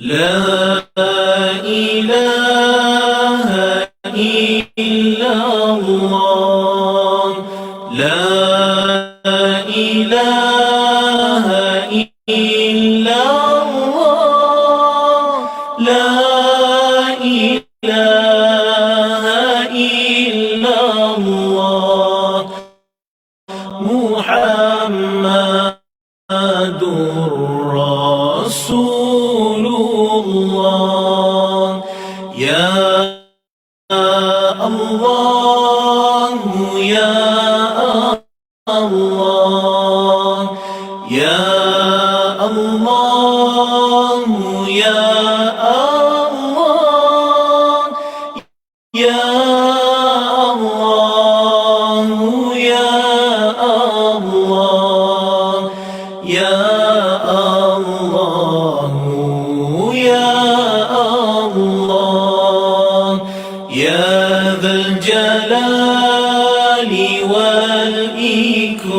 لا إله إلا الله لا إله إلا الله لا إله إلا الله محمد رسول الله يا الله يا الله يا الله يا الله يا الله يا الله يا الله يا الله يا ذا الجلال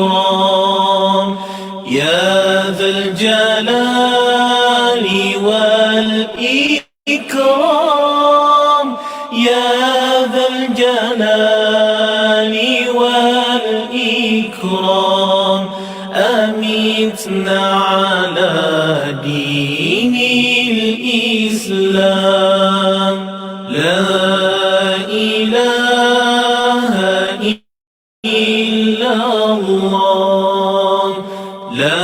والإكرام يا ذا الجلال والإكرام يا ذا الجلال والإكرام أمتنا على دين الإسلام لا إله إلا الله لا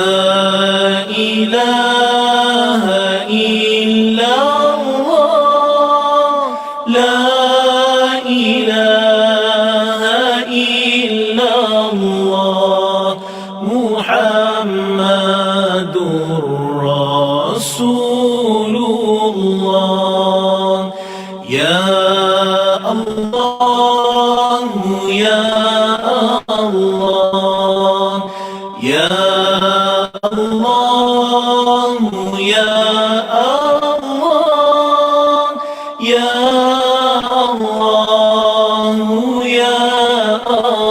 إله إلا الله لا إله إلا الله محمد رسول الله يا الله يا الله يا الله يا الله يا الله يا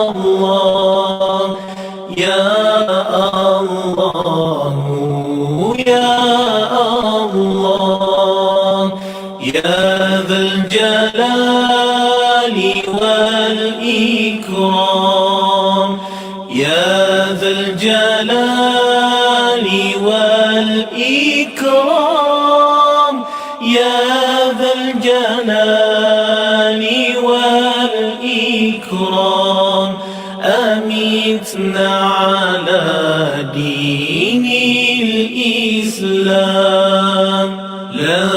الله يا الله يا الله يا ذا الجلال والإكرام يا ذا الجلال والإكرام يا ذا الجلال والإكرام أمتنا على دين الإسلام لا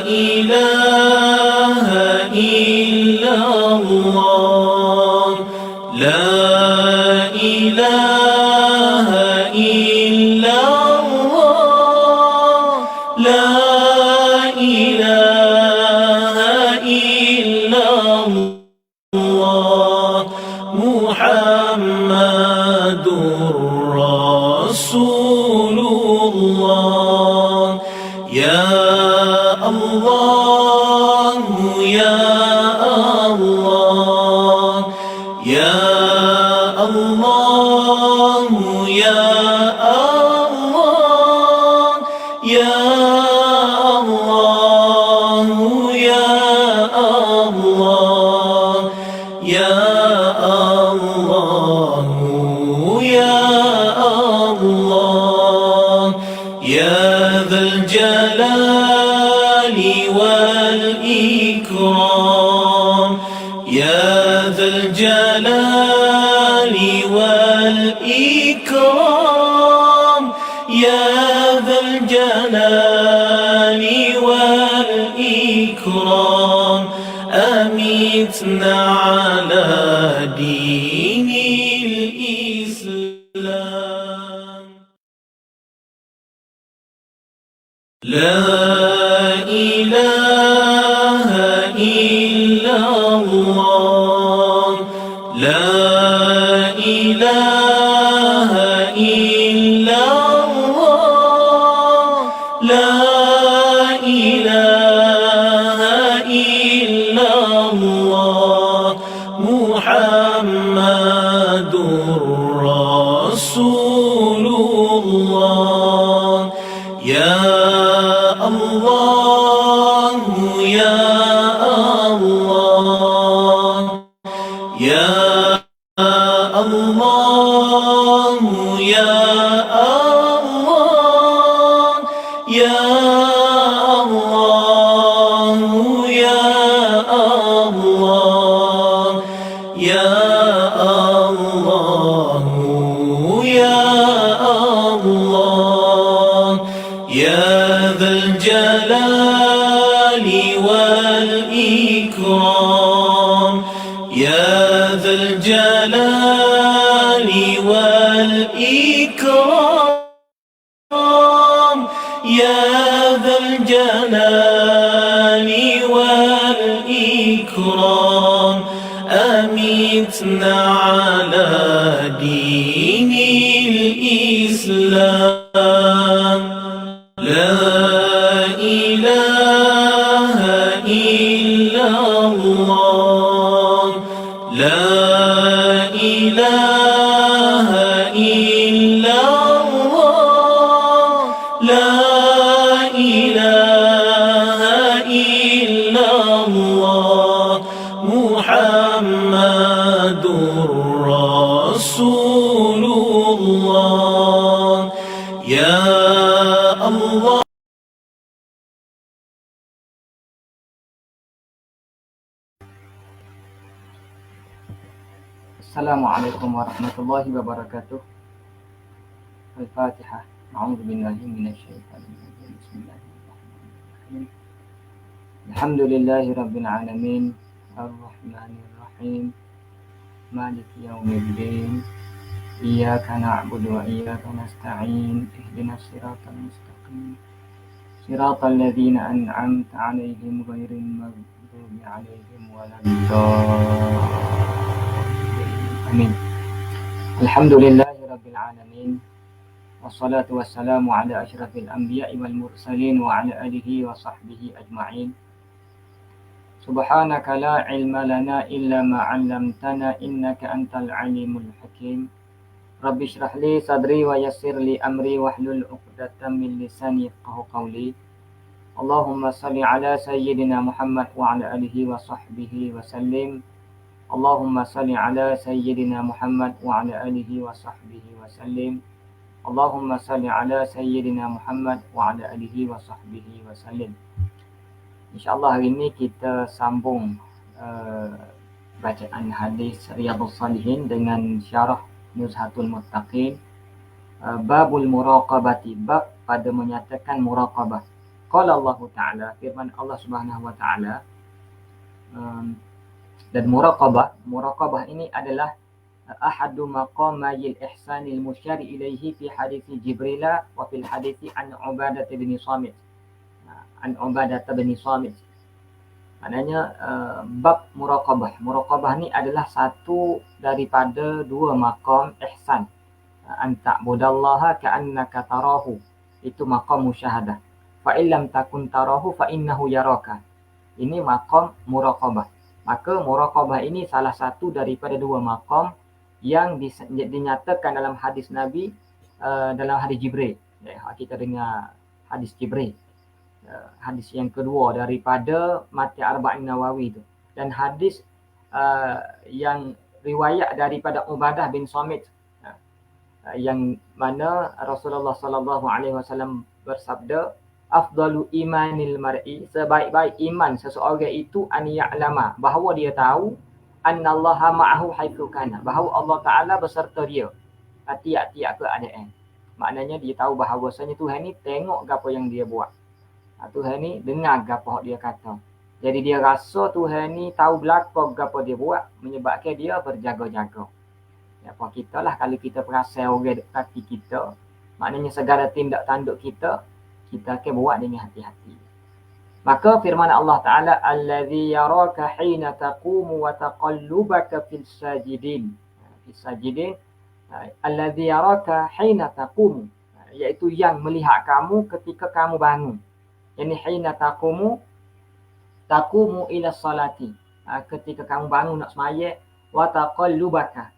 إله إلا الله لا إله إلا الله لا إله إلا الله محمد رسول الله يا الله يا الله يا الله يا الله يا الله يا الله يا الله يا الله يا ذا الجلال والإكرام يا ذا الجلال والإكرام يا ذا الجلال والإكرام أمتنا على دين الإسلام لا إله إلا الله لا إله إلا الله لا إله إلا الله محمد رسول الله يا الله يا الله يا الله يا الله يا الله يا الله يا الله يا الله يا ذا الجلال والإكرام يا ذا الجلال والإكرام يا ذا الجلال والإكرام أمتنا على دين الإسلام لا إله إلا الله لا إله إلا الله لا إله إلا الله محمد رسول الله يا الله. Assalamualaikum warahmatullahi wabarakatuh. Al-Fatihah. A'udzu billahi minasyaitonir rajim. Bismillahirrahmanirrahim. Alhamdulillahi rabbil alamin. Ar-Rahmanir Rahim. Maliki yaumiddin. Iyyaka na'budu wa iyyaka nasta'in. Ihdinas siratal mustaqim. Siratal ladzina an'amta 'alaihim ghairil maghdubi 'alaihim waladdallin. Amin. Alhamdulillahi rabbil alamin. Wassalatu wassalamu ala asyrafil anbiya'i wal mursalin wa ala alihi wa sahbihi ajma'in. Subhanaka la ilma lana illa ma 'allamtana innaka antal alimul hakim. Rabbi shrah li sadri wa yassir li amri wahlul 'uqdatam min lisani yafqahu qawli. Allahumma salli ala sayyidina Muhammad wa ala alihi wa sahbihi wa sallim. Allahumma salli ala sayyidina Muhammad wa ala alihi wa sahbihi wa sallim. Allahumma salli ala sayyidina Muhammad wa ala alihi wa sahbihi wa sallim. InsyaAllah hari ini kita sambung bacaan hadis Riyadhus Shalihin dengan syarah Nuzhatul Muttaqin. Babul muraqabati, bab pada menyatakan muraqabah. Qala Allah Ta'ala, firman Allah Subhanahu wa Ta'ala. Dan muraqabah ini adalah ahadu maqamayil ihsanil musyari ilaihi fi hadithi Jibril wa fil hadithi an Ubadah bin Samit. Maknanya bab muraqabah. Muraqabah ni adalah satu daripada dua maqam ihsan. An ta'budallaha ka'annaka tarahu. Itu maqam musyahadah. Fa illam takun tarahu fa innahu yaraka. Ini maqam muraqabah. Maka muraqabah ini salah satu daripada dua maqam yang dinyatakan dalam hadis Nabi, dalam hadis Jibril. Kita dengar hadis Jibril. Hadis yang kedua daripada Mati Arba'in Nawawi itu. Dan hadis yang riwayat daripada Ubadah bin Samit, yang mana Rasulullah sallallahu alaihi wasallam bersabda, afdalu imanil mar'i, sebaik-baik iman seseorang itu an ya'lama, bahawa dia tahu annallaha ma'ahu haitsu kana, bahawa Allah Taala beserta dia tiap-tiap keadaan. Maknanya dia tahu bahawasanya Tuhan ni tengok apa yang dia buat. Tuhan ni dengar apa dia kata. Jadi dia rasa Tuhan ni tahu belakang apa dia buat, menyebabkan dia berjaga-jaga. Apa kita lah kalau kita perasan orang dekat kaki kita, maknanya segala tindak tanduk kita akan buat dengan hati-hati. Maka firman Allah Ta'ala, allazi yaraka hina taqumu wa taqallubaka fil sajidin. Fil sajidin, allazi yaraka hina taqumu, iaitu yang melihat kamu ketika kamu bangun. Yani hina taqumu ila salati, ketika kamu bangun nak sembahyang, wa taqallubaka,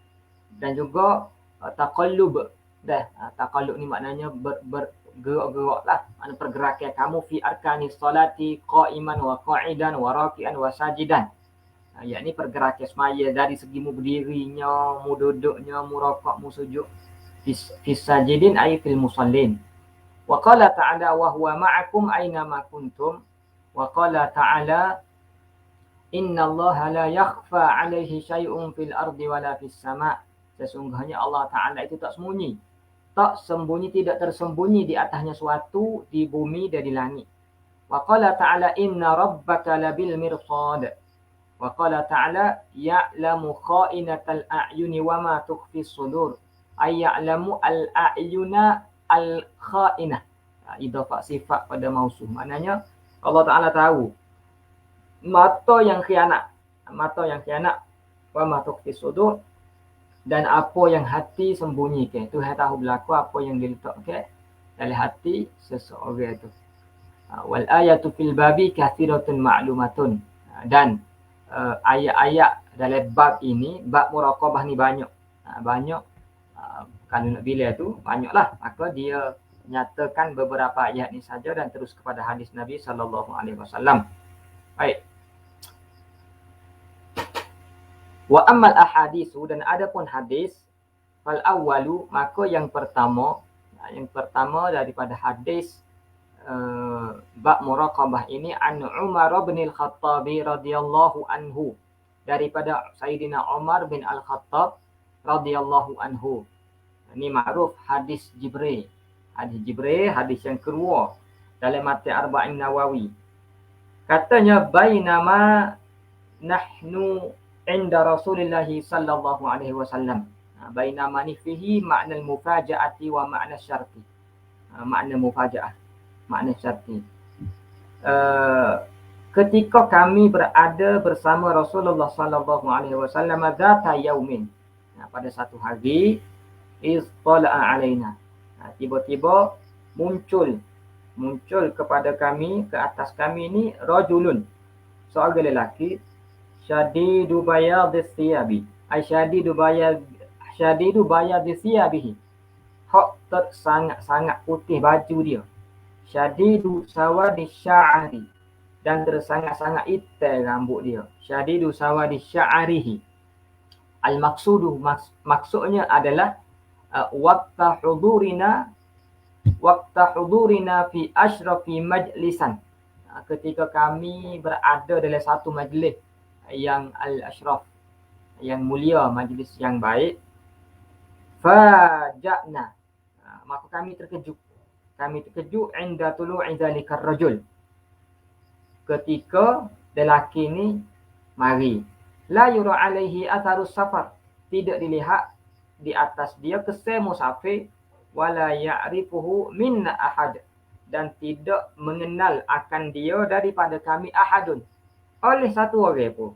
dan juga taqallub. Taqallub ni maknanya gerak-geraklah, mana pergerakan kamu fi arkanis salati qa'iman wa qa'idan wa raki'an wa sajidan. Yakni pergerakan semaya dari segi mu berdirinya, mu duduknya, mu rakaat, mu sujud. Fi sajidin ay fil musallin. Wa qala ta'ala wa huwa ma'akum aina ma kuntum. Wa qala ta'ala inna Allaha la yakhfa 'alaihi syai'un fil ardi wala fis sama'. Sesungguhnya Allah Ta'ala itu tak sembunyi. Tak sembunyi, tidak tersembunyi di atasnya suatu di bumi dan di langit. Wa qala ta'ala inna rabbaka labil mirsad. Wa qala ta'ala ya'lamu kha'inatal a'yuni wa ma tukhfis sudur. Ay ya'lamu al-a'yuna al-kha'inah. Idhafah sifat pada mausuf. Maknanya Allah Ta'ala tahu mata yang khianat. Mata yang khianat. Wa ma tukhfis sudur. Dan apa yang hati sembunyikan. Tuhan tahu berlaku apa yang diletakkan dalam hati seseorang itu. Wal ayatu fil babi kathiratun ma'lumatun. Dan ayat-ayat dalam bab ini, bab muraqabah ni banyak. Banyak. Kalau nak bila tu, banyaklah. Maka dia nyatakan beberapa ayat ni saja dan terus kepada hadis Nabi SAW. Baik. Wa ammal ahadisu, dan adapun hadis, fal awwalu, maka yang pertama daripada hadis bab muraqabah ini an Umar bin Al-Khattab radhiyallahu anhu, daripada Sayyidina Umar bin Al-Khattab radhiyallahu anhu. Ini ma'ruf hadis Jibril. Hadis yang kedua dalam matan Arba'in Nawawi. Katanya bainama nahnu inda Rasulullah sallallahu alaihi wasallam. Bainama ni fihi makna al-mufaja'ati wa makna syarti. Makna mufaja'ah, makna syarti. Ketika kami berada bersama Rasulullah sallallahu alaihi wasallam dzata yaumin. Pada satu hari istala'a alaina. Tiba-tiba muncul kepada kami, ke atas kami ni rajulun, seorang lelaki, syadidu bayadis thiyabi, ay syadidu bayadis thiyabihi, hak sangat putih baju dia, syadidu sawadis sya'ari, dan tersangat-sangat hitam rambut dia, syadidu sawadis sya'arihi. Al-maqsudu, maksudnya adalah waqta hudurina fi ashrafi majlisan, ketika kami berada dalam satu majlis yang al-ashraf, yang mulia, majlis yang baik. Faja'na, maka kami terkejut inda tulu'i zalikar rajul, ketika lelaki ni mari. La yura alaihi atharus safar, tidak dilihat di atas dia kesan musafir. Wala ya'rifuhu minna ahad, dan tidak mengenal akan dia daripada kami ahadun, oleh satu orang pun.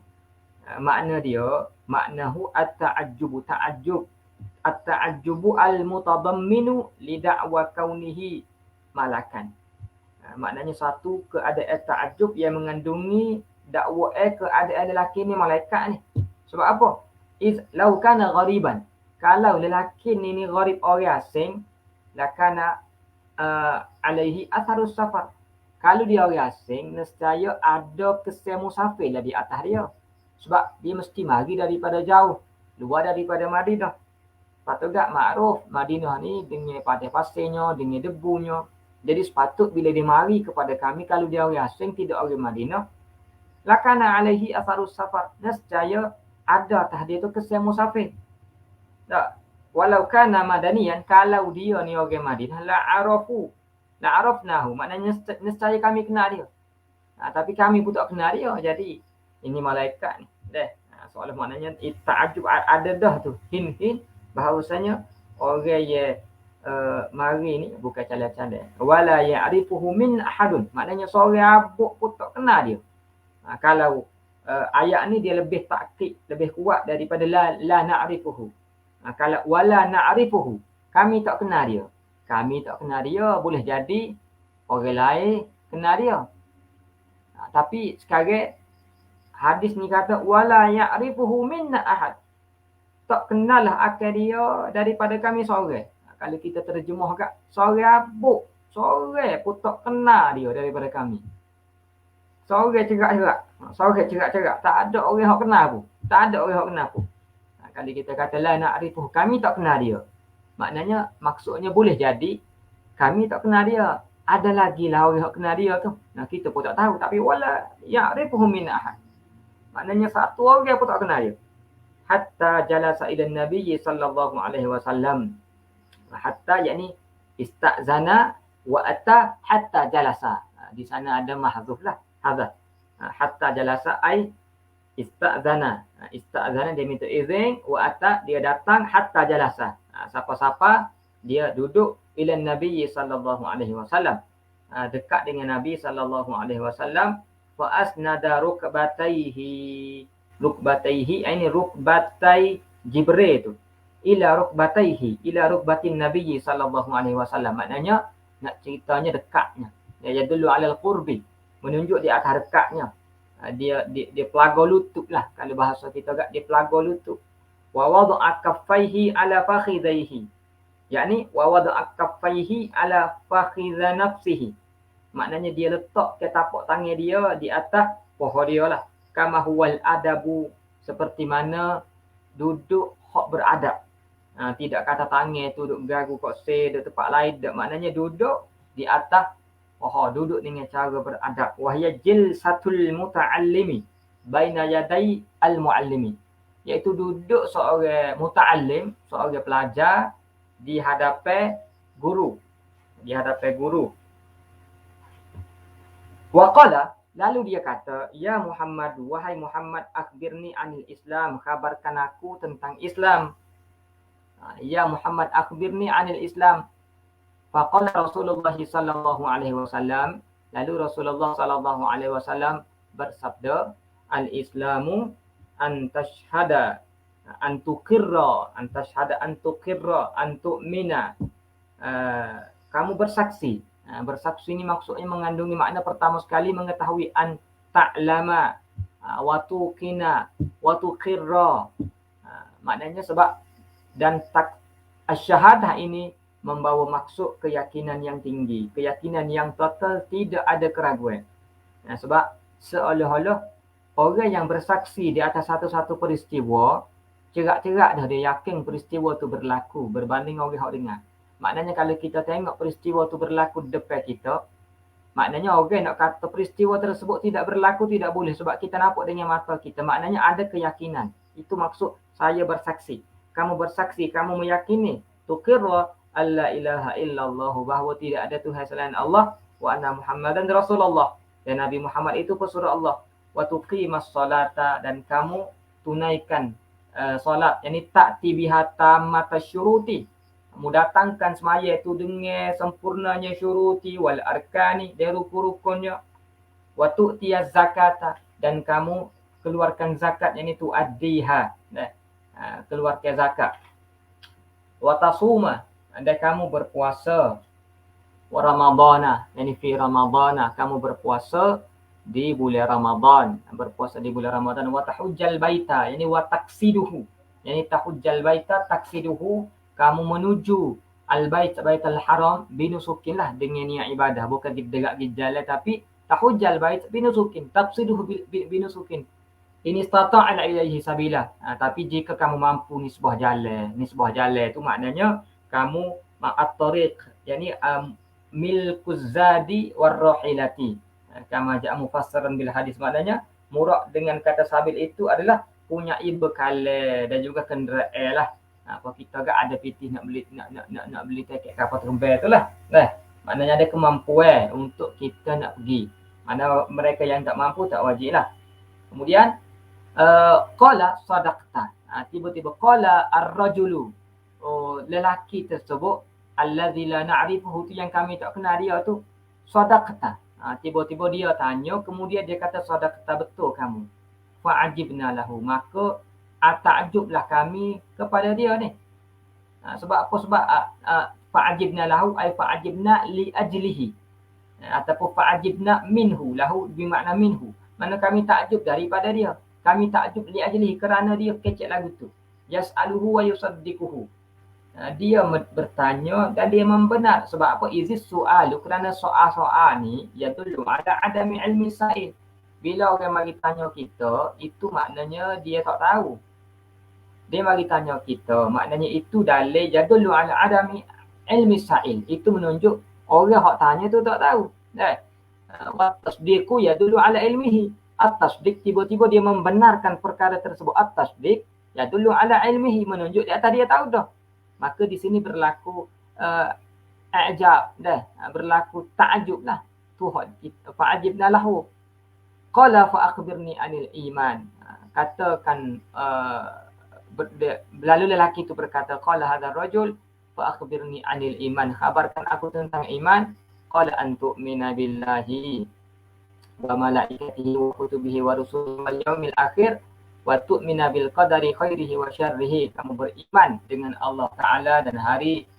Maknahu at-ta'ajjubu, at-ta'ajjubu al-mutadamminu li da'wa kaunihi malakan. Maknanya satu keadaan ta'ajjub yang mengandungi dakwa keadaan lelaki ni malaikat ni. Sebab apa? Lau kana ghariban, kalau lelaki ni gharib, orang asing, lakana alaihi atharus safar. Kalau dia orang asing, nescaya ada kesan musafir lah di atas dia. Sebab dia mesti mari daripada jauh, luar daripada Madinah. Patut tak makruf Madinah ni dengan padang pasirnya, dengan debunya. Jadi sepatut bila dia mari kepada kami, kalau dia orang asing, tidak orang Madinah, lakana alaihi atharus safar, nescaya ada atas dia tu kesan musafir. Tak. Walau kana madaniyan, kalau dia ni orang Madinah, la'arafnahu, maknanya nescaya kami kenal dia. Tapi kami pun tak kenal dia, jadi ini malaikat ni. Soalan maknanya ta'ajub ada dah tu, hin bahawasanya orang yang mari ni bukan calon-calon. Wala ya'rifuhu min ahadun, maknanya seorang abuk pun tak kenal dia. Kalau ayat ni dia lebih takkid, lebih kuat daripada la na'rifuhu. Kalau wala na'rifuhu, kami tak kenal dia. Boleh jadi orang lain kenal dia. Tapi sekarang hadis ni kata wala ya'rifuhu minna ahad, tak kenal lah akan dia daripada kami seorang. Kalau kita terjemah kat seorang abuk, Seorang pun tak kenal dia daripada kami. Seorang cerak-cerak. Seorang cerak-cerak. Tak ada orang yang kenal pun. Tak ada orang yang kenal pun. Kalau kita kata la na'rifuhu, kami tak kenal dia. Maknanya, maksudnya boleh jadi, kami tak kenal dia. Ada lagi lah orang yang kenal dia tu. Nah, kita pun tak tahu. Tapi wala ya'rifuhu min ahad. Maknanya satu orang pun tak kenal dia. Hatta jalasa ila Nabi sallallahu alaihi wasallam. Hatta yakni ista'zana wa ata hatta jalasa. Di sana ada mahzuf lah. Hadza. Hatta jalasa ai ista'zana. Ista'zana dia minta izin, wa ata dia datang hatta jalasa. Siapa-siapa dia duduk ila Nabi sallallahu alaihi wasallam. Dekat dengan Nabi sallallahu alaihi wasallam, fa asnada rukbataihi. Rukbataihi ini rukbatai Jibril tu. Ila rukbataihi, ila rukbatin Nabi sallallahu alaihi wasallam. Maknanya nak ceritanya dekatnya. Ya dulu alal qurbi, menunjuk di atas dekatnya. Dia pelago lutut lah. Kalau bahasa kita agak dia pelago lutut. Wa wada'a kaffaihi ala fakhidaihi. Yakni wa wada'a kaffaihi ala fakhidha nafsihi. Maknanya dia letak ke tapak tangan dia di atas paha dia lah. Kama huwal adabu, seperti mana duduk hak beradab. Tidak kata tangan tu duduk gagu kat se, duduk tempat lain. Maknanya duduk di atas paha, duduk dengan cara beradab. Wahya jilsatul muta'allimi baina yaday al-muallimi. Iaitu duduk seorang muta'allim, seorang pelajar di hadapan guru. Di hadapan guru. Waqala, lalu dia kata, ya Muhammad, wahai Muhammad, akhbirni anil Islam, khabarkan aku tentang Islam. Ya Muhammad, akhbirni anil Islam. Faqala Rasulullah sallallahu alaihi wasallam, lalu Rasulullah sallallahu alaihi wasallam bersabda, al-Islamu an tashhada an tuqirra, an tashhada an tuqirra, an tu'mina. Kamu bersaksi. Bersaksi ini maksudnya mengandungi makna pertama sekali mengetahui an ta'lama wa tuqina wa tuqirra. Maknanya sebab dan asyahadah ini membawa maksud keyakinan yang tinggi, keyakinan yang total, tidak ada keraguan. Sebab seolah-olah orang yang bersaksi di atas satu-satu peristiwa, cerak-cerak dah dia yakin peristiwa itu berlaku berbanding orang yang dengar. Maknanya kalau kita tengok peristiwa itu berlaku di depan kita, maknanya orang nak kata peristiwa tersebut tidak berlaku, tidak boleh. Sebab kita nampak dengan mata kita. Maknanya ada keyakinan. Itu maksud saya bersaksi. Kamu bersaksi, kamu meyakini. Tuqirra alla ilaha illallah, bahawa tidak ada Tuhan selain Allah. Wa anna Muhammadan Rasulullah. Dan Nabi Muhammad itu pesuruh Allah. Wa tuqimas salata, dan kamu tunaikan solat. Yani ta'ti biha tammata syuruti. Kamu datangkan semaya itu dengan sempurnanya syuruti wal arkani, dan rukun-rukunnya. Wa tu'tiyaz zakata, dan kamu keluarkan zakat, yang itu addiha, keluarkan zakat. Wa tasuma, dan kamu berpuasa. Wa ramadana, yang fi ramadana, kamu berpuasa di bulan Ramadan, berpuasa di bulan Ramadan. Wa tahujjal baita, yani wa taksiduhu, yani tahujjal baita taksiduhu, kamu menuju al-bait, baitul haram binusukin lah, dengan niat ibadah, bukan dekat jalan, tapi tahujjal bait binusukin, taqsiduhu binusukin. Ini stata'ala ilaihi sabila. Tapi jika kamu mampu nisbah jalan tu maknanya kamu ma'at tariq, yani milkuz zadi warrahilati. Kama ja'a mufassaran bil hadis, maknanya murad dengan kata sabil itu adalah punya bekal dan juga kenderaan lah. Apa kita agak ada pitih nak beli tiket kapal terbang tu lah. Maknanya ada kemampuan untuk kita nak pergi. Mana mereka yang tak mampu tak wajib lah. Kemudian qala sadaqta. Tiba-tiba qala ar-rajulu, lelaki tersebut, allazi la na'rifuhu, tu yang kami tak kenal dia tu, sadaqta. Tiba-tiba dia tanya, kemudian dia kata sadaqta, betul kamu. Fa'ajibna lahu, maka ta'ajublah kami kepada dia ni. Sebab apa? Sebab fa'ajibna lahu ay fa'ajibna li ajlihi, ataupun fa'ajibna minhu, lahu bermakna minhu, mana kami takjub daripada dia. Kami takjub li ajlihi, kerana dia kecek lagu tu. Yas'aluhu wa yusaddiquhu. Dia bertanya dan dia membenar. Sebab apa? Izis soal. Kerana soal-soal ni ya dulu ada adami ilmi sa'il. Bila orang mari tanya kita, itu maknanya dia tak tahu. Dia mari tanya kita, maknanya itu dalil jadulu ala adami ilmi sa'il. Itu menunjuk orang hak tanya tu tak tahu. Wa tasdiqu yadullu ala ilmihi. At-tasdiq tiba-tiba dia membenarkan perkara tersebut. At-tasdiq yadullu ala ilmihi, menunjuk di atas dia tahu dah. Maka di sini berlaku i'jab berlaku ta'jub lah. Tuhan fa'ajibna lahu. Qala fa akhbirni anil iman. Katakan lalu lelaki itu berkata, qala hadzal rajul fa akhbirni anil iman. Khabarkan aku tentang iman. Qala an tu'mina billahi wa malaikatihi wa kutubihi wa rusulihi wal yaumil akhir wa tu'mina bil qadari khairihi wa syarrihi. Kamu beriman dengan Allah Ta'ala dan hari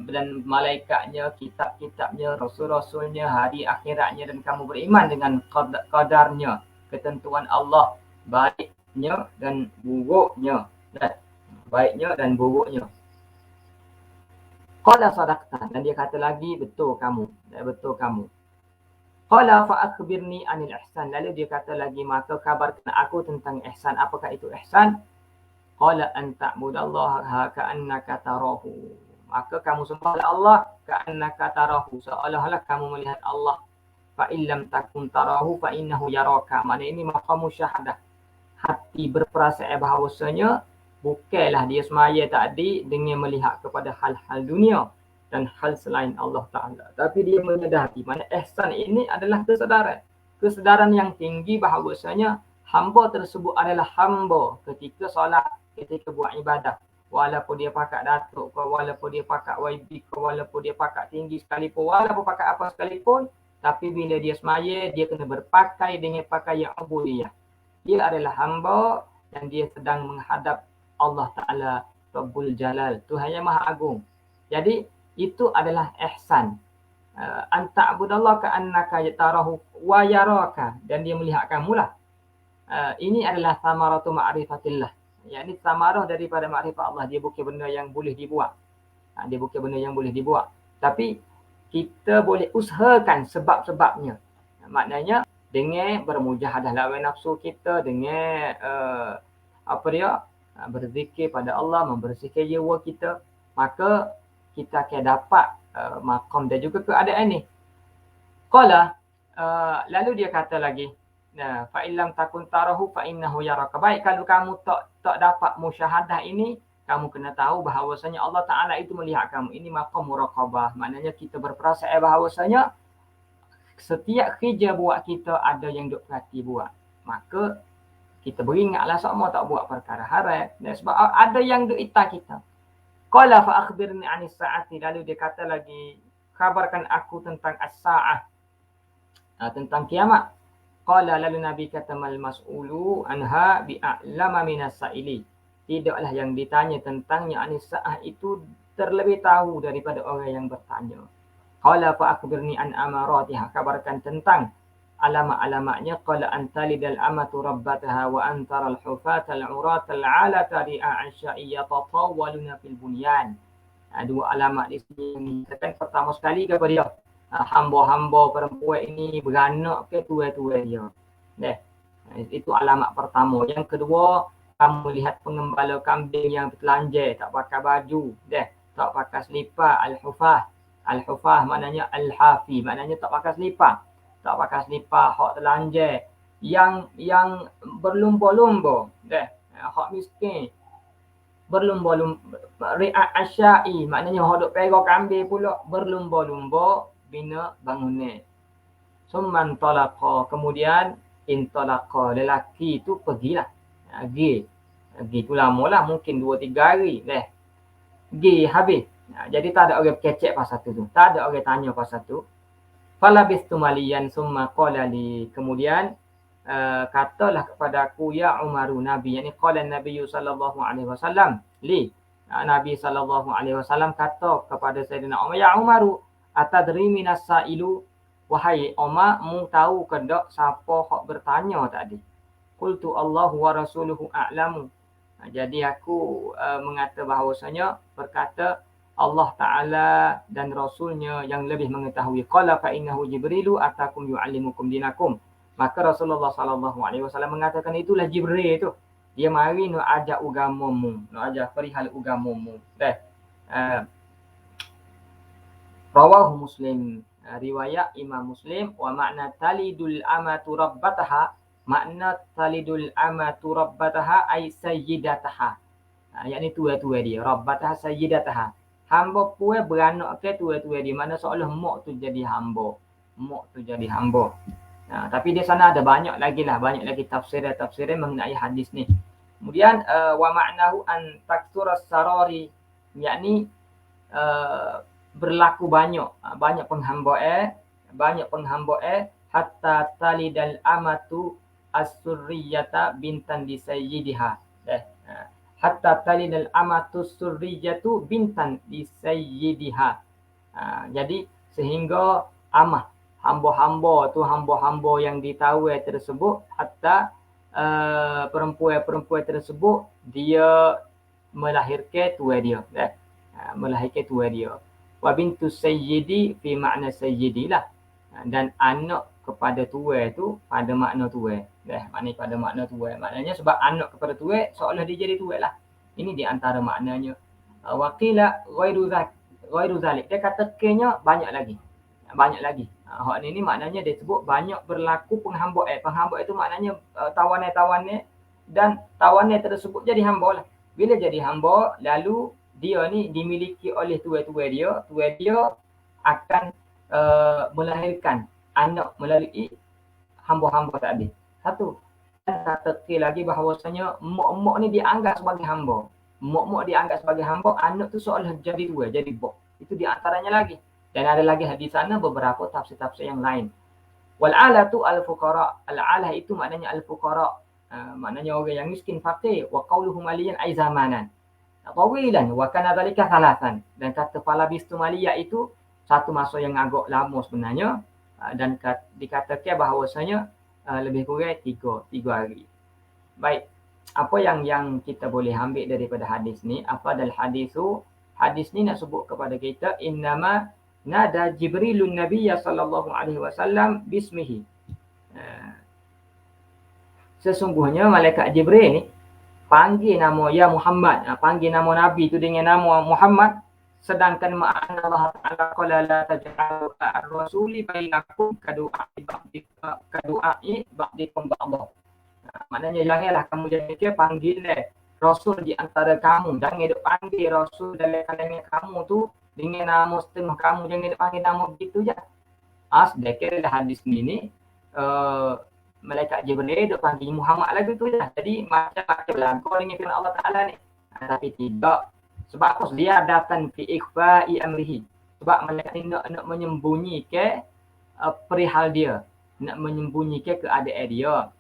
dan malaikatnya, kitab-kitabnya, rasul-rasulnya, hari akhiratnya, dan kamu beriman dengan qadarnya, ketentuan Allah, baiknya dan buruknya. Baiknya dan buruknya. Qala sadaqta, dan dia kata lagi, betul kamu. Betul kamu. Qala fa akhbirni anil ihsan. Lalu dia kata lagi, maka kabarkan aku tentang ihsan. Apakah itu ihsan? Qala an ta'budallaha ka'annaka tarahu. Maka kamu sembahlah Allah ka'annaka tarahu, seolah-olah kamu melihat Allah. Fa illam takun tarahu fa innahu yaraka. Maknanya ini maqam musyahadah. Hati berperasaan bahawasanya bukanlah dia semaya tadi dengan melihat kepada hal-hal dunia dan hal selain Allah Ta'ala. Tapi dia menyedari, mana ihsan ini adalah kesedaran. Kesedaran yang tinggi bahawasanya hamba tersebut adalah hamba ketika solat, ketika buat ibadah. Walaupun dia pakat datuk ke, walaupun dia pakat YB ke, walaupun dia pakat tinggi sekalipun, walaupun pakat apa sekalipun, tapi bila dia semaya, dia kena berpakai dengan pakaian ubudiyah. Dia adalah hamba dan dia sedang menghadap Allah Ta'ala Rabbul Jalal, Tuhan yang Maha Agung. Jadi itu adalah ihsan. Anta'budallah ka'annaka tarahu wa yaraka, dan dia melihat kamu lah. Ini adalah samaratu ma'rifatillah. Yakni samarah daripada makrifat Allah. Dia bukan benda yang boleh dibuat. Dia bukan benda yang boleh dibuat. Tapi kita boleh usahakan sebab-sebabnya. Maknanya dengan bermujahadah lawan nafsu kita, dengan berzikir pada Allah, membersihkan jiwa kita, maka kita akan dapat maqam dan juga keadaan ni. Qala, lalu dia kata lagi, fa illam takun tarahu fa innahu yaraka. Baik, kalau kamu tak dapat musyahadah ini, kamu kena tahu bahawasanya Allah Ta'ala itu melihat kamu. Ini maqam muraqabah. Maknanya kita berperasaan bahawasanya setiap kerja buat kita ada yang duk perhati buat. Maka kita beringatlah semua tak buat perkara haram. Dan sebab ada yang duk ita kita. Qala fa akhbirni anis sa'ati. Lalu dia kata lagi, khabarkan aku tentang as-sa'ah. Tentang kiamat. Qala, lalu Nabi kata, mal mas'ulu anha bi'a'lama minas sa'ili. Tidaklah yang ditanya tentangnya anis sa'ah itu terlebih tahu daripada orang yang bertanya. Qala fa akhbirni an amaratiha. Kabarkan tentang alamat-alamatnya. Qala an talidal amatu rabbataha wa antaral hufata al-urata al-alata ri'a'asya'i yatatawwaluna fil bunyan. Dua alamat di sini. Pertama sekali kepada dia, hamba-hamba perempuan ini beranak ke tuai-tuai dia. Itu alamat pertama. Yang kedua, kamu lihat pengembala kambing yang telanjang, tak pakai baju, tak pakai selipar, al-hufah. Al-hufah maknanya al-hafi, maknanya tak pakai selipar. Tak pakai selipar, hak telanjang, yang berlumba-lumba, hak miskin. Berlumba-lumba, ri'at asya'i, maknanya hak duk pegang kambing pula, berlumba-lumba bina bangunan. Summan talaqa, kemudian intalaqa, lelaki tu pergilah. Pergi tu lama lah, mungkin 2-3 hari. Pergi habis. Jadi tak ada orang kecek pasal tu. Tak ada orang tanya pasal tu. Falabistu maliyan summa qala li, kemudian katalah kepada aku, ya Umaru, Nabi, yakni qala Nabi sallallahu alaihi wasallam li, Nabi sallallahu alaihi wasallam kata kepada Sayyidina Umar, ya Umaru, atadri minas sa'ilu, wahai Umar, mu tahu ke tak siapa hak bertanya tadi? Qultu Allahu wa rasuluhu a'lamu. Jadi aku mengata bahawasanya berkata Allah Ta'ala dan Rasulnya yang lebih mengetahui. Qala fa innahu Jibrilu atakum yu'allimukum dinakum. Maka Rasulullah SAW mengatakan itulah Jibril itu. Dia mari nak ajak agamamu, nak ajak perihal agamamu. Rawahu Muslim, riwayat Imam Muslim. Wa makna talidul amatu rabbataha, makna talidul amatu rabbataha ay sayyidataha. Yakni tua-tua dia, rabbataha sayyidataha. Hamba puan beranak ke tua-tua dia, mana seolah mak tu jadi hamba. Mak tu jadi hamba. Tapi di sana ada banyak lagi tafsir mengenai hadis ni. Kemudian wa ma'nahu an taktsura sarari, yakni berlaku banyak penghambaan hatta talidal amatu as-surriyata bintan di sayyidiha. Hatta talidal amatu surriyatu bintan di sayyidiha. Jadi sehingga hamba-hamba yang ditawai tersebut, hatta perempuan-perempuan tersebut dia melahirkan tua dia. Wa bintu sayyidi fi makna sayyidi lah. Dan anak kepada tua itu pada makna tua. Maknanya sebab anak kepada tua seolah dia jadi tua lah. Ini di antara maknanya. Waqila ghairu zalik. Dia kata kenya banyak lagi. Hak ini maknanya dia sebut banyak berlaku penghambaan. Penghambaan itu maknanya tawanan dan tawanan tersebut jadi hamba lah. Bila jadi hamba, lalu dia ni dimiliki oleh tua-tua dia. Tua dia akan melahirkan anak melalui hamba-hamba tadi. Satu. Dan kata lagi bahawasanya mak-mak ni dianggap sebagai hamba. Mak-mak dianggap sebagai hamba, anak tu seolah jadi tua, jadi bok. Itu di antaranya lagi. Dan ada lagi hadis sana beberapa tafsir-tafsir yang lain. Wal alatu al-fuqara. Al-alah itu maknanya al-fuqara. Maknanya orang yang miskin, fakir. Wa qawluhu maliyan ay zamanan. Tawilan wa kana dhalika thalathan. Dan kata falabistu maliyah itu satu masa yang agak lama sebenarnya. Dan dikatakan bahawasanya lebih kurang tiga hari. Baik. Apa yang kita boleh ambil daripada hadis ni? Apa adalah hadisu? Hadis ni nak sebut kepada kita innama nada Jibrilun Nabiyya sallallahu alaihi wasallam bismihi. Sesungguhnya malaikat Jibril ni panggil nama ya Muhammad, panggil nama Nabi tu dengan nama Muhammad, sedangkan ma'ana Allah Ta'ala qala la taj'alu ar-rasuli bainakum kadu'a'i ba'dikum ba'dha. Maknanya janganlah kamu jadi panggil Rasul di antara kamu. Jangan duk panggil Rasul dalam kalangan kamu tu dengan nama setengah kamu. Jangan duk panggil nama begitu je. Sedekir hadis ni malaikat Jibril duk panggil Muhammad lagi tu je. Jadi macam-macam berlaku dengan firman Allah Ta'ala ni. Tapi tidak. Sebab apa? Dia datang fi ikhfa'i amrihi. Sebab malaikat ni nak menyembunyikan perihal dia. Nak menyembunyikan keadaan dia.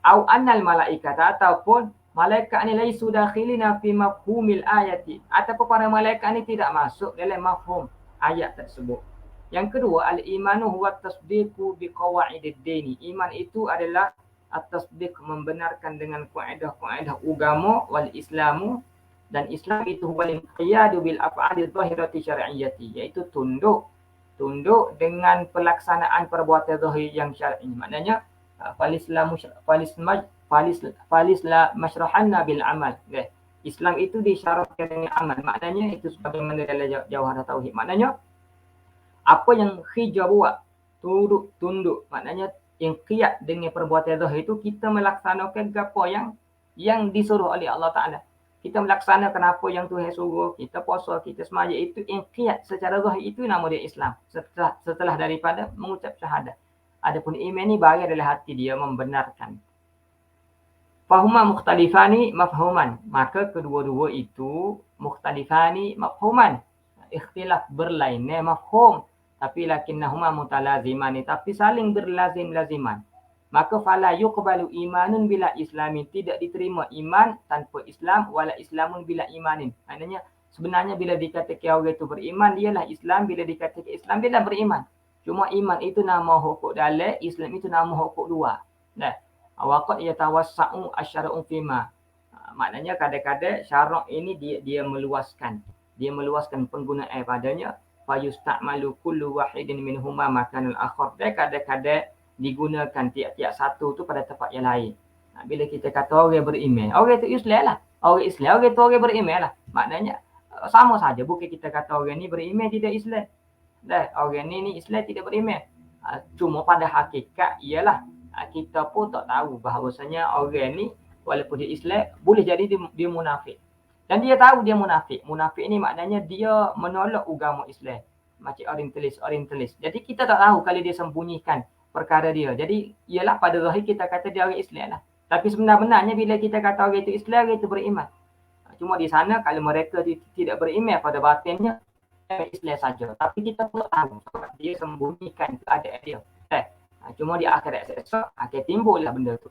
Au annal malaikat, ataupun malaikat ni laisu dakhilina fi mafhumil ayati, ataupun para malaikat ni tidak masuk dalam mafhum ayat tersebut. Yang kedua, al-imanu huwa tasdiqu biqawaidid dini. Iman itu adalah at-tasdiq, membenarkan dengan kaedah-kaedah agama, wal islamu, dan Islam itu huwal inqiyadu bil af'alil zahirati syar'iyyati, iaitu tunduk dengan pelaksanaan perbuatan zahir yang syar'i. Maknanya falisla masyrahanna bil amal. Islam itu disyaratkan dengan amal. Maknanya itu sebagaimana dalam Jawhar Tauhid. Maknanya apa yang hijau buat, tunduk. Maknanya yang qiyad dengan perbuatan zahir itu kita melaksanakan apa yang disuruh oleh Allah Ta'ala. Kita melaksanakan apa yang Tuhan suruh, kita puasa, kita semaya, itu yang qiyad secara zahir, itu nama dia Islam. Setelah daripada mengucap syahadat. Adapun iman ni bahagian adalah hati dia membenarkan. Fahuma mukhtalifani mafhuman. Maka kedua-dua itu mukhtalifani mafhuman. Ikhtilaf berlainan mafhum. Tapi lakinnahuma mutalazimani. Tapi saling berlazim-laziman. Maka fala yuqbalu imanun bila islamin. Tidak diterima iman tanpa Islam. Wala islamun bila imanin. Maknanya sebenarnya bila dikatakan orang itu beriman, dialah Islam. Bila dikatakan Islam, dialah beriman. Cuma iman itu nama hukuk dalam, Islam itu nama hukuk luar. Wa qad yatawassa'u asy-syar'u fima. Maknanya kadang-kadang syarak ini dia meluaskan. Dia meluaskan penggunaan padanya. Fa yusta'malu kullu wahidin minhuma makanal akhar. Dan kadang-kadang digunakan tiap-tiap satu tu pada tempat yang lain. Bila kita kata orang beriman, orang itu Islam lah. Orang Islam, orang itu orang beriman lah. Maknanya sama saja. Bukan kita kata orang ni beriman tidak Islam. Dah, orang ni Islam tidak beriman. Cuma pada hakikat ialah kita pun tak tahu bahawasanya orang ni walaupun dia Islam boleh jadi dia munafik. Dan dia tahu dia munafik. Munafik ni maknanya dia menolak agama Islam. Macam orientalis. Jadi kita tak tahu kalau dia sembunyikan perkara dia. Jadi ialah pada zahir kita kata dia orang Islam lah. Tapi sebenarnya bila kita kata orang itu Islam, orang itu beriman. Cuma di sana kalau mereka tidak beriman pada batinnya, Islam saja. Tapi kita pun tahu dia sembunyikan keadaan dia. Cuma di akhirat esok akan timbullah benda tu.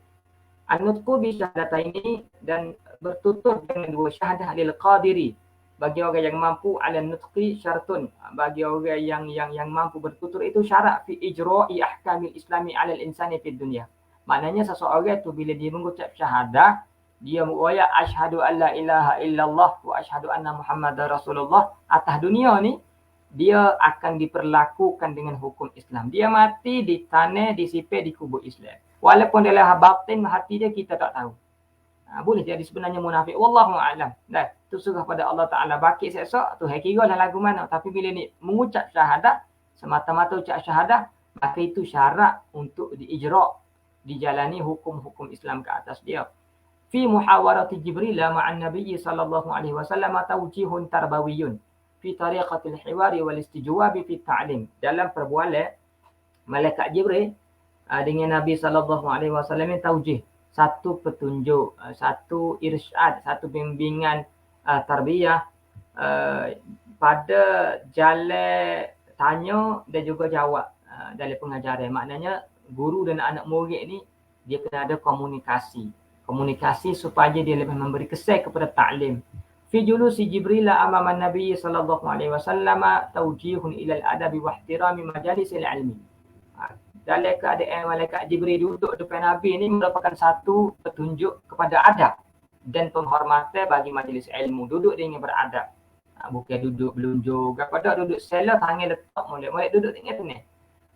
An-nutqu bi syahadataini dan bertutur dengan dua syahadah lil qadiri. Bagi orang yang mampu ala nutqi syartun. Bagi orang yang mampu bertutur itu syarat fi ijra'i ahkamil islami ala al-insani fid dunya. Maknanya seseorang tu bila dia mengucap syahadah, dia mengoyak asyhadu an la ilaha illallah wa asyhadu anna muhammadar rasulullah, atas dunia ni dia akan diperlakukan dengan hukum Islam. Dia mati di tanah, disipir di kubur Islam. Walaupun dalam batin hati dia kita tak tahu. Boleh jadi sebenarnya munafik. Wallahu a'lam. Dah, tu serah pada Allah Taala. Bakit esok tu kira lah lagu mana. Tapi bila ni mengucap syahadah, semata-mata ucap syahadah, maka itu syarat untuk diijra', dijalani hukum-hukum Islam ke atas dia. Fi muhawarati Jibril ma'an Nabi sallallahu alaihi wasallam tawjihun tarbawiyun fi tariqatil hiwari wal istijwab fi ta'lim. Dalam perbualan malaikat Jibril dengan Nabi sallallahu alaihi wasallam tawjih, satu petunjuk, satu irsyad, satu bimbingan tarbiyah pada jalan tanya dan juga jawab dalam pengajaran. Maknanya guru dan anak murid ni dia kena ada komunikasi supaya dia lebih memberi kesan kepada ta'lim. Fi julusi Jibril amama Nabi sallallahu alaihi wasallam tawjihun ila al-adabi wa ihtirami majalis al-ilmi. Dalam keadaan malaikat Jibril duduk depan Nabi ni merupakan satu petunjuk kepada adab dan penghormatan bagi majlis ilmu. Duduk dengan beradab. Bukan duduk belunjuk, pada duduk sela tangan letak molek duduk tengah ni.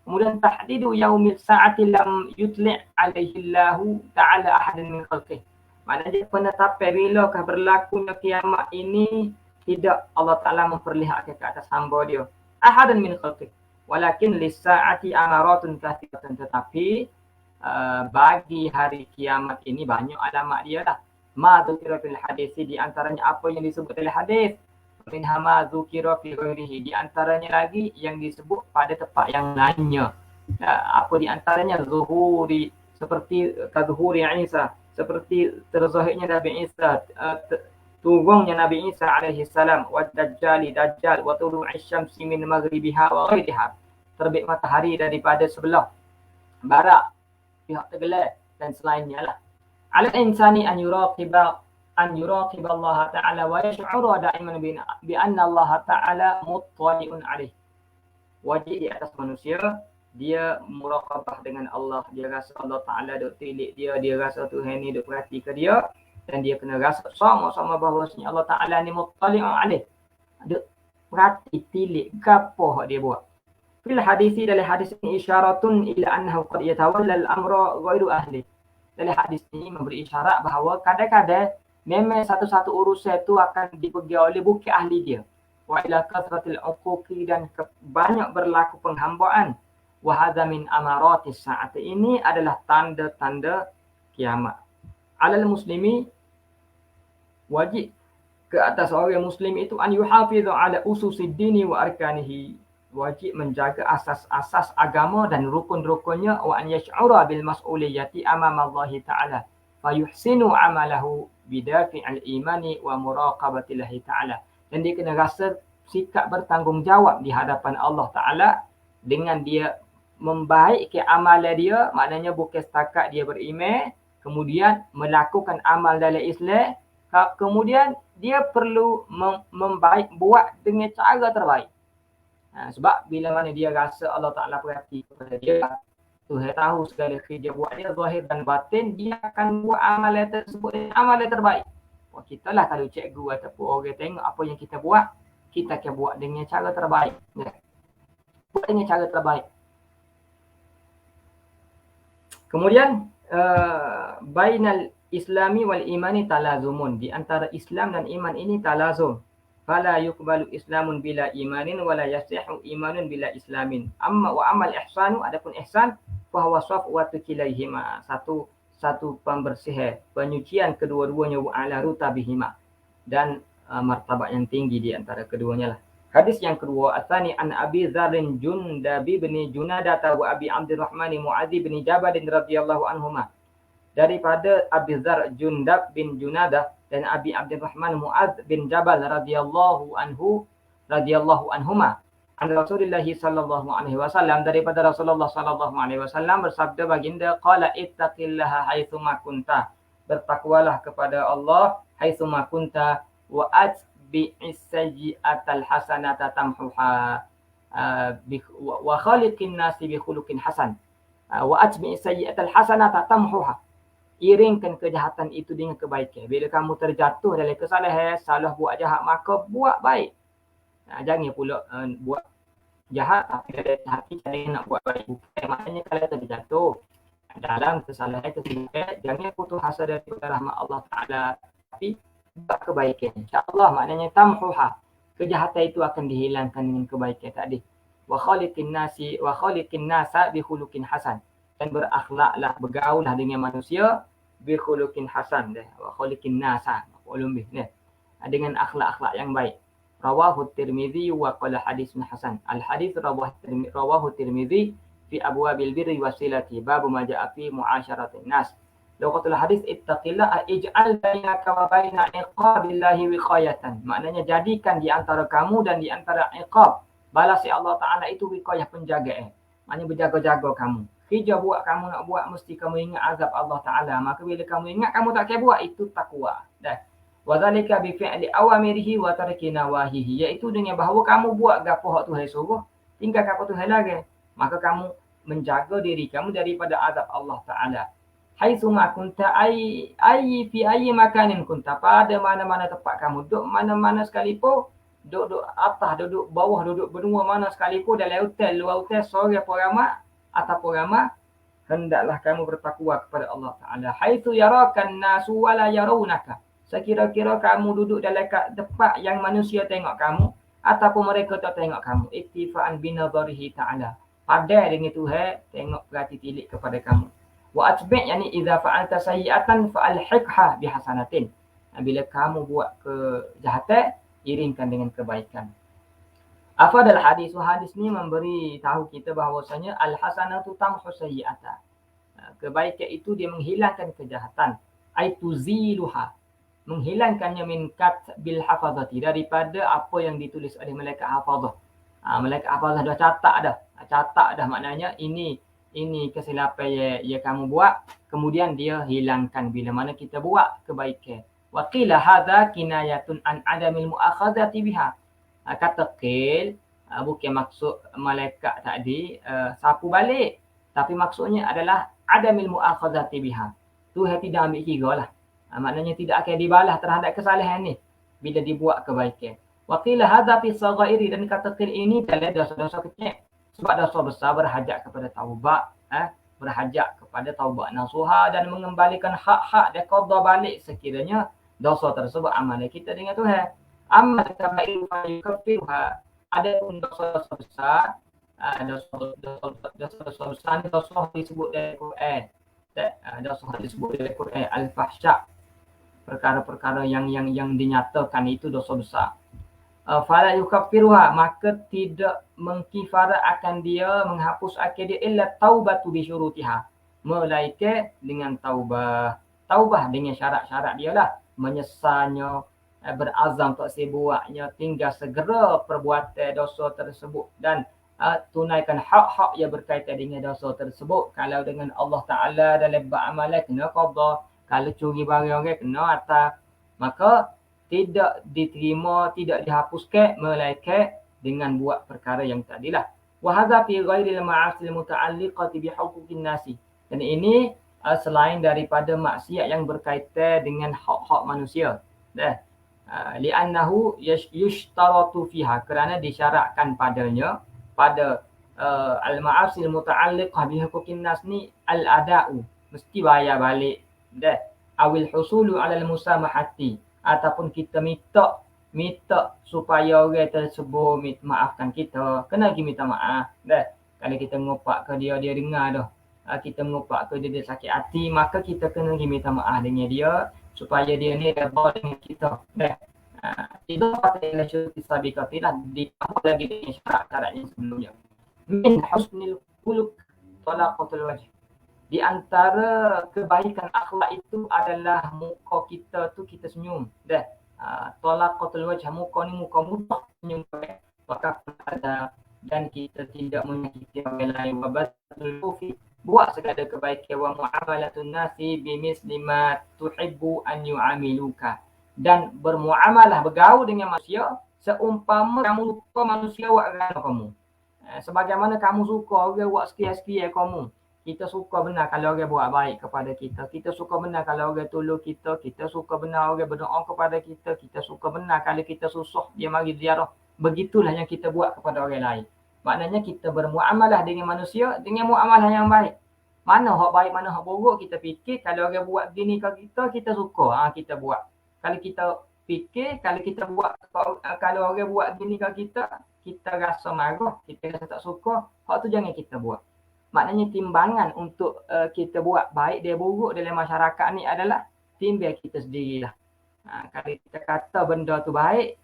Kemudian tahdidu yaumil sa'ati lam yutli' alaihi Allah ta'ala ahadan min khalqih. Maknanya penetapan bilakah berlakunya kiamat ini tidak Allah Ta'ala memperlihatkan ke atas hamba dia. Ahadan min khalqih. Walakin lis-sa'ati amaratun kathiratan. Tetapi bagi hari kiamat ini banyak alamat dia lah. Ma dzukira fil hadis, di antaranya apa yang disebut dalam hadis. Min hama dzukira fi ghairihi, di antaranya lagi yang disebut pada tempat yang lainnya. Apa di antaranya? Zuhuri, seperti kadzuhuri Isa, seperti terzahirnya Nabi Isa, turunnya Nabi Isa alaihi salam, wa dajjal, wa tulu'i syamsi min maghribiha wa ghairiha, terbit matahari daripada sebelah barat pihak tenggelam dan selainnya lah. Ala insani an yuraqib Allah Ta'ala wa yash'uru da'iman bi anna Allah Ta'ala muttali'un alaih. Wajib di atas manusia dia muraqabah dengan Allah. Dia rasa Allah Ta'ala duk tilik dia rasa Tuhan ni duk perhati ke dia, dan dia kena rasa sama-sama bahawasanya Allah Ta'ala ni muttali'un alaih. Duk perhati tilik gapo hak dia buat. Fil hadisi, dalam hadis ini isyaratun ila annahu qad yatawalla al-amra ghairu ahli. Dalam hadis ini memberi isyarat bahawa kadang-kadang memang satu-satu urusan itu akan dipegang oleh bukan ahli dia. Wa ila kathratil uquqi, dan banyak berlaku penghambaan. Wa hadza min amaratis sa'at, ini adalah tanda-tanda kiamat. Alal muslimi, wajib ke atas orang muslim itu an yuhafizu ala ususid dini wa arkanihi, wajib menjaga asas-asas agama dan rukun-rukunnya. Wa an yash'ura bil mas'uliyati amama Allah Ta'ala fa yuhsinu amalahu bidafi'il imani wa muraqabatillahi Ta'ala. Dan dia kena rasa sikap bertanggungjawab di hadapan Allah Ta'ala dengan dia membaikkan amalan dia. Maknanya bukan setakat dia beriman kemudian melakukan amal dalam Islam, kemudian dia perlu membaik, buat dengan cara terbaik. Sebab bila mana dia rasa Allah Ta'ala perhati kepada dia, Tuhan tahu segala kerja buat dia, zahir dan batin, dia akan buat amalan tersebut dengan amalan terbaik. Kita lah kalau cikgu ataupun orang tengok apa yang kita buat, kita akan buat dengan cara terbaik. Buat dengan cara terbaik. Kemudian, bainal islami wal imani talazumun. Di antara Islam dan iman ini talazum. Fala yuqbalu islamun bila imanin wala yasihu imanun bila islamin. Amma wa amal ihsanu, adapun ihsan, fahuwa safwatu kilaihima. Satu pembersih, penyucian kedua-duanya wa ala rutabihima. Dan martabat yang tinggi di antara keduanya lah. Hadis yang kedua, atsani an Abi Dzarrin Jundabi bin Junadah wa Abi Abdurrahman Muadzi bin Jabal radhiyallahu anhuma. Daripada Abi Dzar Jundab bin Junadah dan Abi Abdurrahman Muadz bin Jabal radhiyallahu anhuma. An Rasulullah sallallahu alaihi wasallam, daripada Rasulullah sallallahu alaihi wasallam bersabda baginda, qala ittaqillaha haitsu ma kunta. Bertakwalah kepada Allah haitsu ma kunta wa atbi'is sayyi'atal hasanata tamhuha wa khaliqin nasi bi khuluqin hasan. Wa atbi'is sayyi'atal hasanata tamhuha. Iringkan kejahatan itu dengan kebaikan. Bila kamu terjatuh dalam kesalahan, salah buat jahat, maka buat baik. Jangan pula buat jahat tapi dalam hati jangan nak buat baik. Bukan maknanya kalau terjatuh dalam kesalahan tersebut, jangan putus asa daripada rahmat Allah Ta'ala, tapi buat kebaikan. InsyaAllah maknanya tamhuha. Kejahatan itu akan dihilangkan dengan kebaikan tadi. Wa khaliqin nasa bi khuluqin hasan. Dan berakhlaklah, bergaullah dengan manusia bi khuluqin hasan. Wa khaliqin nasa dengan akhlak-akhlak yang baik. Rawahu Tirmizi wa qala haditsun hasan. Al-hadits rawahu Tirmizi fi abwabil birri wasilati, bab ma jaa fi muasyaratin nas. Laqatul hadis ittaqillah ij'al bainaka wa baina iqabillahi wiqayatan. Maknanya jadikan di antara kamu dan di antara iqab, balas Allah Ta'ala itu wiqayah, penjagaan. Maknanya berjaga-jaga kamu. Kerja buat kamu nak buat, mesti kamu ingat azab Allah Ta'ala. Maka bila kamu ingat, kamu tak kaya buat, itu takwa. Dan wadzalika bi fi'li awamirihi wa tarki nawahihi, iaitu dengan bahawa kamu buat gapo hak Tuhan suruh, tinggal gapo Tuhan larang, maka kamu menjaga diri kamu daripada azab Allah Ta'ala. Haitsu ma kunta fi ayyi makanin kunta, pada mana-mana tempat kamu duduk, mana-mana sekalipun, duduk atas, duduk bawah, duduk benua mana sekalipun, dalam hotel, luar hotel, sore pun ramai ataupun ramai, hendaklah kamu bertakwa kepada Allah Ta'ala. Haitsu yarakan nasu wala yarawunaka, sekira-kira kamu duduk dalam tempat yang manusia tengok kamu ataupun mereka tak tengok kamu, ittifa'an binadharihi ta'ala, padai dengan Tuhan tengok perhati tilik kepada kamu. Wa atbi' yani idza fa'alta sayyi'atan fa'alhiqha bihasanatin. Bila kamu buat kejahatan, iringkan dengan kebaikan. Afadal hadis, hadis ni memberi tahu kita bahawasanya al-hasanatu tamhu sayyi'ata. Kebaikan itu dia menghilangkan kejahatan. Ai tuziluha, menghilangkannya min katbil hafazati, daripada apa yang ditulis oleh malaikat hafazah. Malaikat hafazah dah catat dah, maknanya ini kesilapan yang kamu buat, kemudian dia hilangkan bila mana kita buat kebaikan. Wa qila hadza kinayatun an adamil muakhadhati biha. Kata qil bukan maksud malaikat tadi sapu balik, tapi maksudnya adalah adamil muakhadhati biha. Tuhan tidak ambil kira lah. Maknanya tidak akan dibalas terhadap kesalahan ni bila dibuat kebaikan. Wa qila hadza fi saghairi, dan kata qil ini dalam dosa-dosa kecil. Sebab dosa besar berhajat kepada taubat, berhajat kepada taubat nasuha dan mengembalikan hak-hak dan qada balik sekiranya dosa tersebut amalan kita dengan Tuhan. Amal kabair fa yukaffiruha, adapun dosa-dosa besar, dosa besar ni dosa disebut dalam Quran. Dosa disebut dalam Quran al-fahsya, perkara-perkara yang dinyatakan itu dosa besar. Fala yukaffiruha, maka tidak mengkifarat akan dia, menghapus akan dia illa taubatu bi syurutiha, melainkan dengan taubah dengan syarat-syarat dia lah, menyesalnya, berazam tak sebuatnya, tinggal segera perbuatan dosa tersebut dan tunaikan hak-hak yang berkaitan dengan dosa tersebut. Kalau dengan Allah Ta'ala dalam beramalan kena qada, kalau curi barang orang kena atas, maka tidak diterima, tidak dihapuskan melainkan dengan buat perkara yang tadilah. Wa hadza fi ghairil ma'asi al-muta'alliqati bi huquqin nasi. Dan ini selain daripada maksiat yang berkaitan dengan hak-hak manusia. Dah. Li'annahu yushtaratu fiha, kerana disyaratkan padanya pada al-ma'asi al-muta'alliqah bi huquqin nas ni al-ada'u, mesti bayar balik. Dah. Awil husulu 'ala al-musamahati, ataupun kita minta supaya orang tersebut maafkan kita, kena pergi minta maaf. Dah. Kalau kita ngopak ke dia dengar dah, kita ngopak ke dia sakit hati, maka kita kena pergi minta maaf dengan dia supaya dia ni redha dengan kita. Dah. Itu kata ila syuruti sabiqati lah, ditambah lagi dengan syarat-syarat yang sebelumnya. Min husnil khuluq talaqatul wajh. Di antara kebaikan akhlak itu adalah muka kita tu kita senyum. Dah. Talaqatul wajh, muka ni muka mudah senyum. Maka ada, dan kita tidak menyakiti orang lain. Wa batul kufi, buat segala kebaikan. Wa muamalatun nasi bimisli ma tuhibbu an yu'amiluka, dan bermuamalah, bergaul dengan manusia seumpama kamu suka manusia buat dengan kamu. Sebagaimana kamu suka orang buat sekian-sekian kamu. Kita suka benar kalau orang buat baik kepada kita. Kita suka benar kalau orang tolong kita. Kita suka benar orang berdoa kepada kita. Kita suka benar kalau kita susah dia mari ziarah. Begitulah yang kita buat kepada orang lain. Maknanya kita bermuamalah dengan manusia dengan muamalah yang baik. Mana hak baik, mana hak buruk, kita fikir. Kalau orang buat gini ke kita, kita suka, kita buat. Kalau kita fikir, kalau kita buat, kalau orang buat gini ke kita, kita rasa marah, kita rasa tak suka, hak tu jangan kita buat. Maknanya timbangan untuk kita buat baik dia buruk dalam masyarakat ni adalah timbang kita sendirilah. Kalau kita kata benda tu baik,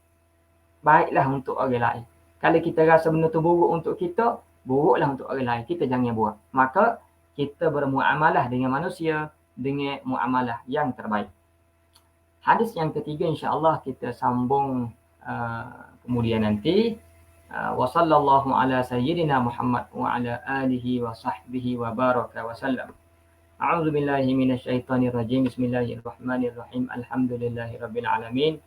baiklah untuk orang lain. Kalau kita rasa benda tu buruk untuk kita, buruklah untuk orang lain. Kita jangan buat. Maka kita bermuamalah dengan manusia dengan muamalah yang terbaik. Hadis yang ketiga insya-Allah kita sambung kemudian nanti. Wa sallallahu ala sayyidina Muhammad wa ala alihi wa sahbihi wa baraka wa sallam. A'udzu billahi minasyaitonir rajim. Bismillahirrahmanirrahim. Alhamdulillahi rabbil alamin.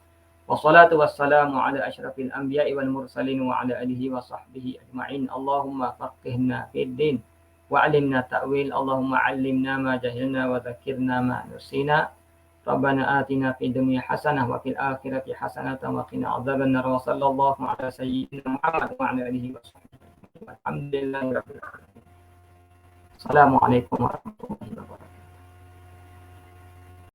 Wassalatu wassalamu ala asyrafil anbiya'i wal mursalin wa ala alihi wa sahbihi ajma'in. Allahumma faqihna fid din wa 'allimna ta'wil. Allahumma 'allimna ma jahilna wa dhakkirna ma nusina. Rabbana atina fid dunya hasanah wa fil akhirati hasanatan wa qina adzabannar. Wa sallallahu ala sayyidina Muhammad wa ala alihi wa sahbihi. Alhamdulillahirabbil alamin. Assalamualaikum warahmatullahi wabarakatuh.